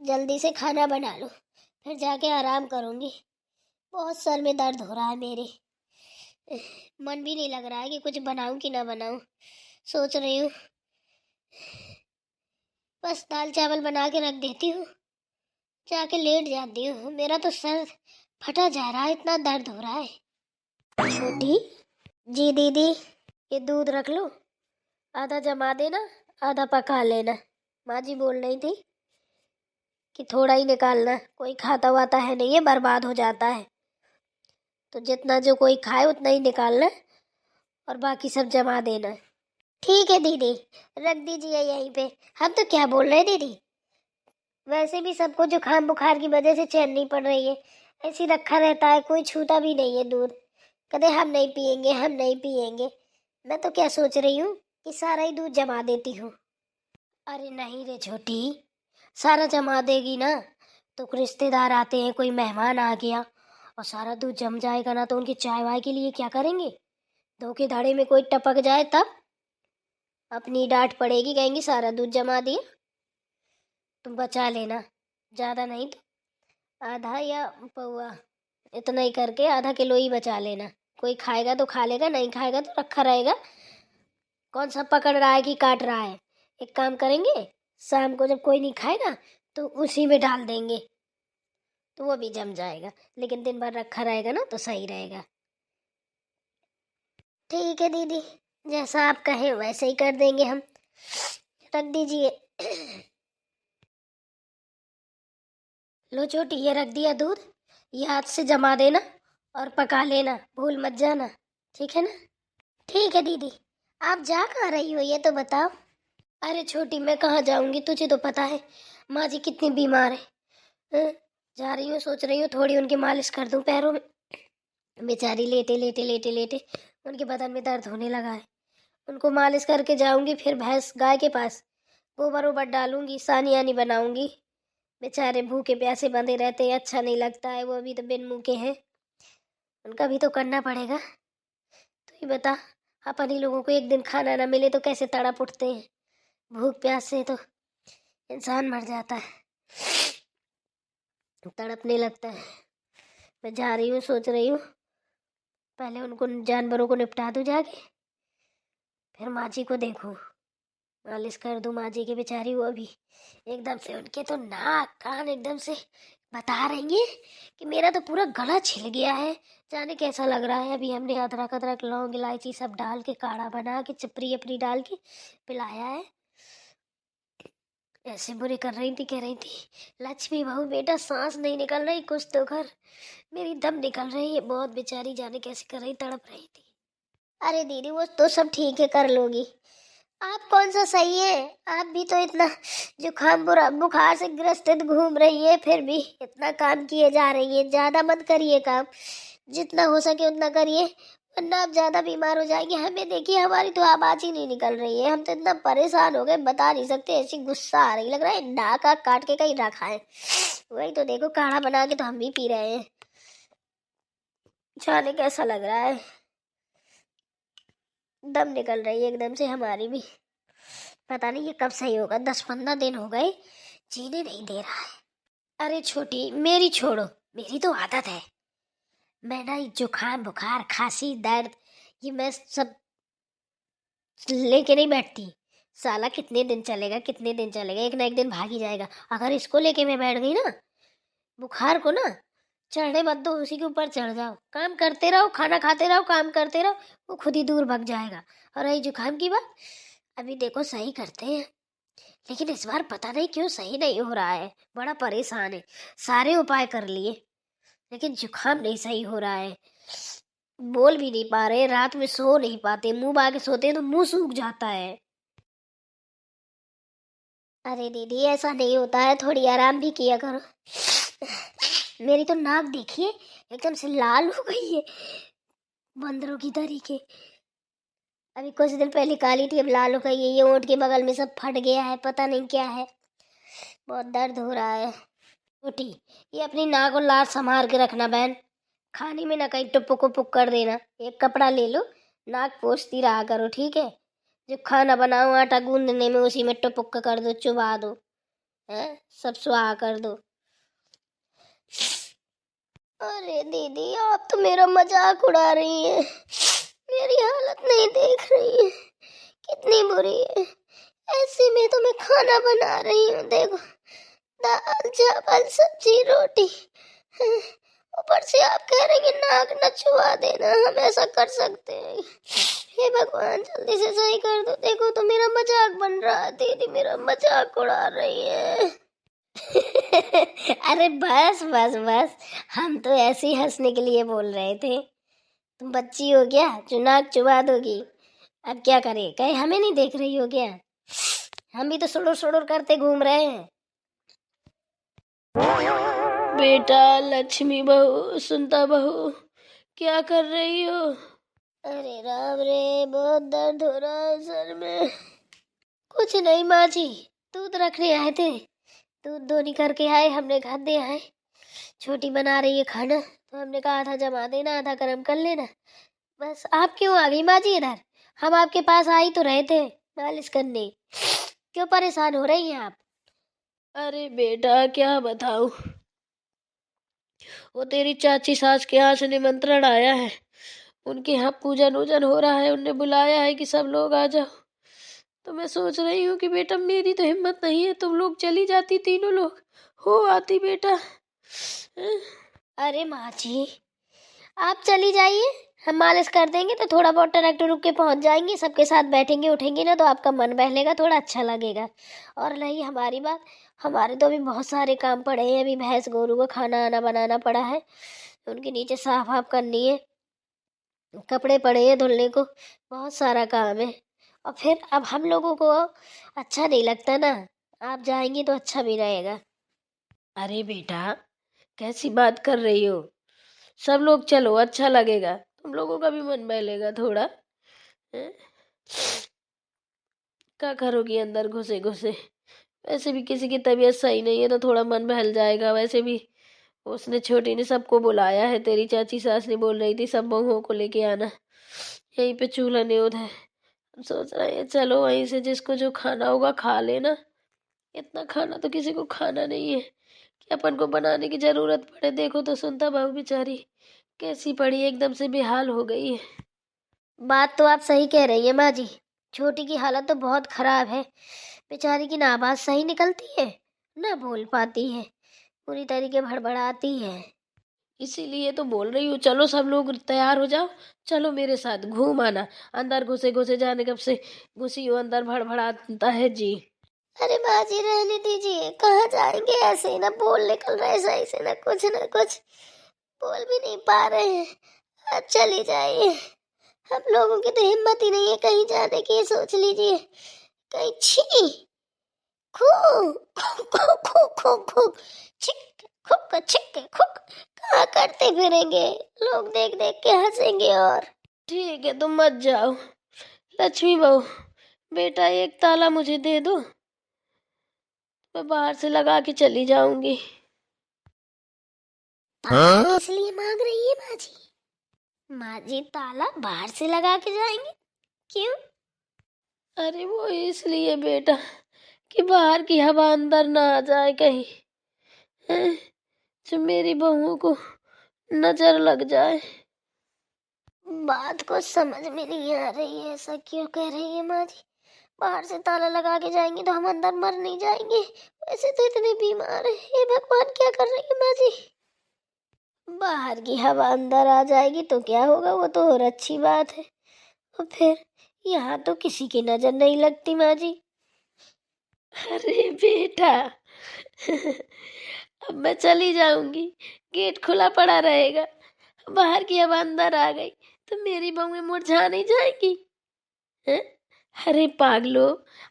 जल्दी से खाना बना लो, फिर जाके आराम करूँगी। बहुत सर में दर्द हो रहा है मेरे। मन भी नहीं लग रहा है कि कुछ बनाऊँ कि ना बनाऊँ। सोच रही हूँ बस दाल चावल बना के रख देती हूँ, जाके लेट जाती हूँ। मेरा तो सर फटा जा रहा है, इतना दर्द हो रहा है। छोटी जी दीदी, ये दूध रख लो, आधा जमा देना, आधा पका लेना। माँ जी बोल रही थी कि थोड़ा ही निकालना, कोई खाता वाता है नहीं, ये बर्बाद हो जाता है। तो जितना जो कोई खाए उतना ही निकालना और बाकी सब जमा देना। ठीक है दीदी, रख दीजिए यहीं पे। हम तो क्या बोल रहे हैं दीदी, वैसे भी सबको जुकाम बुखार की वजह से चैन नहीं पड़ रही है, ऐसे ही रखा रहता है, कोई छूता भी नहीं है दूध। कहते हम नहीं पियेंगे, हम नहीं पियेंगे। मैं तो क्या सोच रही हूँ कि सारा ही दूध जमा देती हूँ। अरे नहीं रे छोटी, सारा जमा देगी ना तो रिश्तेदार आते हैं, कोई मेहमान आ गया और सारा दूध जम जाएगा ना, तो उनकी चाय वाय के लिए क्या करेंगे? धोखे धाड़े में कोई टपक जाए तब अपनी डांट पड़ेगी, कहेंगी सारा दूध जमा दिया। तुम बचा लेना, ज़्यादा नहीं तो आधा या पौआ, इतना ही करके आधा किलो ही बचा लेना। कोई खाएगा तो खा लेगा, नहीं खाएगा तो रखा रहेगा। कौन सा पकड़ रहा है कि काट रहा है? एक काम करेंगे, शाम को जब कोई नहीं खाएगा तो उसी में डाल देंगे, तो वो भी जम जाएगा। लेकिन दिन भर रखा रहेगा ना तो सही रहेगा। ठीक है दीदी, जैसा आप कहें वैसे ही कर देंगे हम। रख दीजिए। लो छोटी, ये रख दिया दूध, ये हाथ से जमा देना और पका लेना, भूल मत जाना, ठीक है ना? ठीक है दीदी। आप जा कहाँ रही हो ये तो बताओ। अरे छोटी, मैं कहाँ जाऊंगी, तुझे तो पता है माँ जी कितनी बीमार है। जा रही हूँ, सोच रही हूँ थोड़ी उनकी मालिश कर दूँ पैरों में। बेचारी लेटे लेटे लेटे लेटे उनके बदन में दर्द होने लगा है। उनको मालिश करके जाऊंगी, फिर भैंस गाय के पास गोबर ओबर डालूंगी, सानी आनी बनाऊंगी। बेचारे भूखे प्यासे बंधे रहते हैं, अच्छा नहीं लगता है, वो भी तो बिन मुँह के हैं, उनका भी तो करना पड़ेगा। तो ये बता, अपन ही लोगों को एक दिन खाना ना मिले तो कैसे तड़प उठते हैं, भूख प्यास से तो इंसान मर जाता है, तड़पने लगता है। मैं जा रही हूँ, सोच रही हूँ पहले उनको जानवरों को निपटा दूँ जाके, फिर माँ जी को देखूँ, मालिश कर दूँ माँ जी की। बेचारी वो भी एकदम से उनके तो नाक कान एकदम से बता रही है कि मेरा तो पूरा गला छिल गया है, जाने कैसा लग रहा है। अभी हमने अदरक अदरक लौंग इलायची सब डाल के काढ़ा बना के चिपरी अपरी डाल के पिलाया है। ऐसे बुरे कर रही थी, कह रही थी लक्ष्मी बहू बेटा सांस नहीं निकल रही, कुछ तो कर, मेरी दम निकल रही है बहुत। बेचारी जाने कैसे कर रही, तड़प रही थी। अरे दीदी वो तो सब ठीक है, कर लोगी। आप कौन सा सही है, आप भी तो इतना जुकाम बुखार से ग्रसित घूम रही है, फिर भी इतना काम किए जा रही है। ज्यादा मत करिए काम, जितना हो सके उतना करिए, वरना आप ज्यादा बीमार हो जाएंगे। हमें देखिए, हमारी तो आवाज ही नहीं निकल रही है, हम तो इतना परेशान हो गए बता नहीं सकते, ऐसी गुस्सा आ रही, लग रहा है नाक काट के कहीं रखा है। वही तो देखो, काढ़ा बना के तो हम भी पी रहे हैं, जाने कैसा लग रहा है, दम निकल रही है एकदम से हमारी भी। पता नहीं ये कब सही होगा, 10-15 दिन हो गए, जीने नहीं दे रहा है। अरे छोटी, मेरी छोड़ो, मेरी तो आदत है, मैं ना जुकाम बुखार खांसी दर्द ये मैं सब लेके नहीं बैठती। साला कितने दिन चलेगा, कितने दिन चलेगा, एक ना एक दिन भाग ही जाएगा। अगर इसको लेके मैं बैठ गई ना, बुखार को ना चढ़ने मत दो, उसी के ऊपर चढ़ जाओ, काम करते रहो, खाना खाते रहो, काम करते रहो, वो खुद ही दूर भाग जाएगा। और रही जुकाम की बात, अभी देखो सही करते हैं, लेकिन इस बार पता नहीं क्यों सही नहीं हो रहा है, बड़ा परेशान है। सारे उपाय कर लिए लेकिन जुकाम नहीं सही हो रहा है, बोल भी नहीं पा रहे, रात में सो नहीं पाते, मुंह बाके सोते हैं तो मुंह सूख जाता है। अरे दीदी ऐसा नहीं होता है, थोड़ी आराम भी किया करो। मेरी तो नाक देखिए एकदम से लाल हो गई है, बंदरों की तरीके। अभी कुछ दिन पहले काली थी, अब लाल हो गई है, ये ओंठ के बगल में सब फट गया है, पता नहीं क्या है, बहुत दर्द हो रहा है। छोटी, ये अपनी नाक और लार संभाल के रखना बहन, खाने में ना कहीं टुपुक उपुक कर देना। एक कपड़ा ले लो, नाक पोंछती रहा करो, ठीक है? जो खाना बनाओ आटा गूंदने में उसी में टुपुक कर दो, चुबा दो, हैं, सब सुहा कर दो। अरे दीदी, आप तो मेरा मजाक उड़ा रही हैं। मेरी हालत नहीं देख रही है, कितनी बुरी है। ऐसे में तो मैं खाना बना रही हूँ, देखो, दाल चावल सब्जी रोटी, ऊपर से आप कह रहे हैं नाक नचवा देना। हम ऐसा कर सकते हैं? हे भगवान, जल्दी से सही कर दो। देखो तो मेरा मजाक बन रहा है, दीदी मेरा मजाक उड़ा रही है। अरे बस बस बस, हम तो ऐसे ही हंसने के लिए बोल रहे थे। तुम बच्ची हो क्या जो नाक चुबा दोगी? अब क्या करें, कहीं हमें नहीं देख रही हो क्या? हम भी तो सुड़ुर सुड़ुर करते घूम रहे हैं। बेटा लक्ष्मी बहू, सुनता बहू, क्या कर रही हो? अरे राम रे, बहुत दर्द हो रहा है सर में। कुछ नहीं माँ जी, दूध रखने आए थे, दूध धोनी करके आए, हमने घर दे आए। छोटी बना रही है खाना, तो हमने कहा आधा जमा देना आधा गरम कर लेना। बस आप क्यों आ गई माँ जी इधर? हम आपके पास आ ही तो रहे थे मालिश करने। क्यों परेशान हो रही हैं आप? अरे बेटा क्या बताऊं, वो तेरी चाची सास के यहाँ से निमंत्रण आया है, उनके यहाँ पूजन वूजन हो रहा है, उनने बुलाया है कि सब लोग आ जाओ। तो मैं सोच रही हूँ कि बेटा मेरी तो हिम्मत नहीं है, तुम लोग चली जाती, तीनों लोग हो आती बेटा। अरे माँ जी, आप चली जाइए, हम मालिश कर देंगे तो थोड़ा बहुत टरक रुक के पहुंच जाएंगे। सबके साथ बैठेंगे उठेंगे ना तो आपका मन बहलेगा, थोड़ा अच्छा लगेगा। और रही हमारी बात, हमारे तो अभी बहुत सारे काम पड़े हैं। अभी भैंस गोरू को खाना आना बनाना पड़ा है, उनके नीचे साफ वाफ करनी है, कपड़े पड़े हैं धुलने को, बहुत सारा काम है। और फिर अब हम लोगों को अच्छा नहीं लगता ना, आप जाएंगी तो अच्छा भी रहेगा। अरे बेटा कैसी बात कर रही हो, सब लोग चलो अच्छा लगेगा, तुम लोगों का भी मन बहलेगा थोड़ा। हैं? क्या करोगी अंदर घुसे घुसे? वैसे भी किसी की तबीयत सही नहीं है तो थोड़ा मन बहल जाएगा। वैसे भी उसने छोटी ने सबको बुलाया है, तेरी चाची सास ने बोल रही थी सब बहुओं को लेके आना, यहीं पे चूल्हा न्योद है। हम सोच रहे हैं चलो वहीं से जिसको जो खाना होगा खा लेना, इतना खाना तो किसी को खाना नहीं है कि अपन को बनाने की जरूरत पड़े। देखो तो सुनता बहू बेचारी कैसी पड़ी, एकदम से बेहाल हो गई है। बात तो आप सही कह रही है माँ जी, छोटी की हालत तो बहुत खराब है। बेचारी की ना आवाज सही निकलती है, ना बोल पाती है, पूरी तरीके भड़बड़ाती है। इसीलिए तो बोल रही हूँ चलो सब लोग तैयार हो जाओ, चलो मेरे साथ घूम आना। अंदर घुसे घुसे जाने कब से घुसी हो, अंदर भड़बड़ाता है जी। अरे माँ जी रहने दीजिए, कहाँ जाएंगे, ऐसे ही ना बोल निकल रहे सही से, ना कुछ बोल भी नहीं पा रहे हैं। आप चली जाइए, हम लोगों की तो हिम्मत ही नहीं है कहीं जाने की। सोच लीजिए कहीं छी खू खू खू खू खू छिक खुक छिक खुक कहाँ करते फिरेंगे, लोग देख देख के हंसेंगे। और ठीक है तुम मत जाओ। लक्ष्मी बहू बेटा एक ताला मुझे दे दो, मैं बाहर से लगा के चली जाऊंगी। ताला इसलिए मांग रही है माँ जी? माँ जी ताला बाहर से लगा के जाएंगे, क्यों? अरे वो इसलिए बेटा कि बाहर की हवा अंदर ना आ जाए कहीं, हैं? जो मेरी बहू को नजर लग जाए। बात को समझ में नहीं आ रही है, ऐसा क्यों कह रही है माँ जी? बाहर से ताला लगा के जाएंगे तो हम अंदर मर नहीं जाएंगे? वैसे तो इतने बीमार है, हे भगवान क्या कर रही है माँ जी? बाहर की हवा अंदर आ जाएगी तो क्या होगा, वो तो और अच्छी बात है। और फिर यहाँ तो किसी की नजर नहीं लगती माँ जी। अरे बेटा अब मैं चली जाऊंगी, गेट खुला पड़ा रहेगा, बाहर की हवा अंदर आ गई तो मेरी बहुएं मुरझा नहीं जाएगी, हैं? अरे पागलो,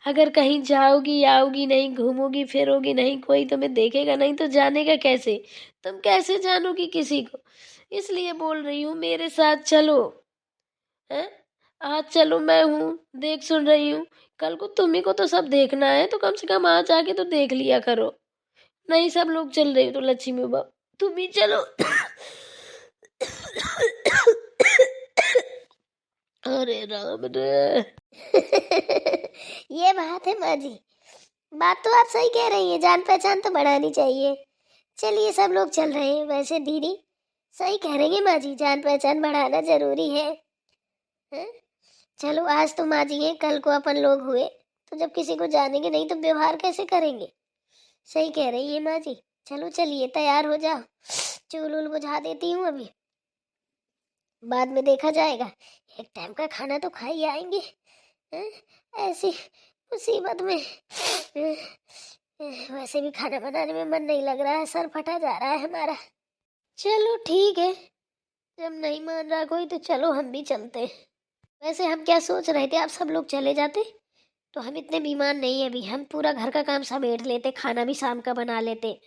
अगर कहीं जाओगी आओगी नहीं, घूमोगी फिरोगी नहीं, कोई तुम्हें देखेगा नहीं तो जानेगा कैसे? तुम कैसे जानोगी किसी को? इसलिए बोल रही हूँ मेरे साथ चलो, हैं? आज चलो, मैं हूँ, देख सुन रही हूँ, कल को तुम्ही को तो सब देखना है, तो कम से कम आज आके तो देख लिया करो। नहीं सब लोग चल रहे हो तो लक्ष्मी बाबू तुम ही चलो। अरे राम रे। ये बात है माँ जी, बात तो आप सही कह रही हैं, जान पहचान तो बढ़ानी चाहिए। चलिए सब लोग चल रहे हैं। वैसे दीदी सही कह रही है माँ जी, जान पहचान बढ़ाना जरूरी है। हैं? चलो आज तो माँ जी हैं, कल को अपन लोग हुए तो जब किसी को जानेंगे नहीं तो व्यवहार कैसे करेंगे। सही कह रही है माँ जी। चलो चलिए तैयार हो जाओ, चूल वूल बुझा देती हूँ अभी, बाद में देखा जाएगा। एक टाइम का खाना तो खा ही आएंगे। हैं? ऐसी मुसीबत में वैसे भी खाना बनाने में मन नहीं लग रहा है, सर फटा जा रहा है हमारा। चलो ठीक है, जब नहीं मान रहा कोई तो चलो हम भी चलते हैं। वैसे हम क्या सोच रहे थे, आप सब लोग चले जाते तो हम इतने बीमार नहीं है अभी, हम पूरा घर का काम समेट लेते, खाना भी शाम का बना लेते।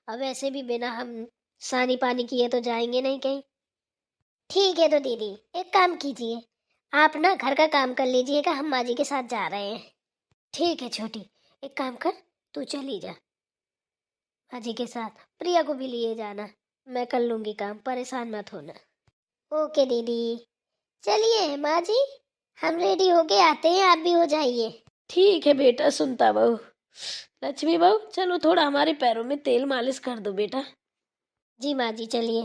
अब ऐसे भी बिना हम सानी पानी किए तो जाएंगे नहीं कहीं। ठीक है तो दीदी एक काम कीजिए, आप ना घर का काम कर लीजिएगा, हम माँ जी के साथ जा रहे हैं। ठीक है छोटी, एक काम कर, तू चली जा माँ जी के साथ, प्रिया को भी लिए जाना, मैं कर लूंगी काम, परेशान मत होना। ओके दीदी। चलिए माँ जी, हम रेडी होके आते हैं, आप भी हो जाइए। ठीक है बेटा सुनता बहू। लक्ष्मी बहू चलो थोड़ा हमारे पैरों में तेल मालिश कर दो बेटा। जी माँ जी चलिए।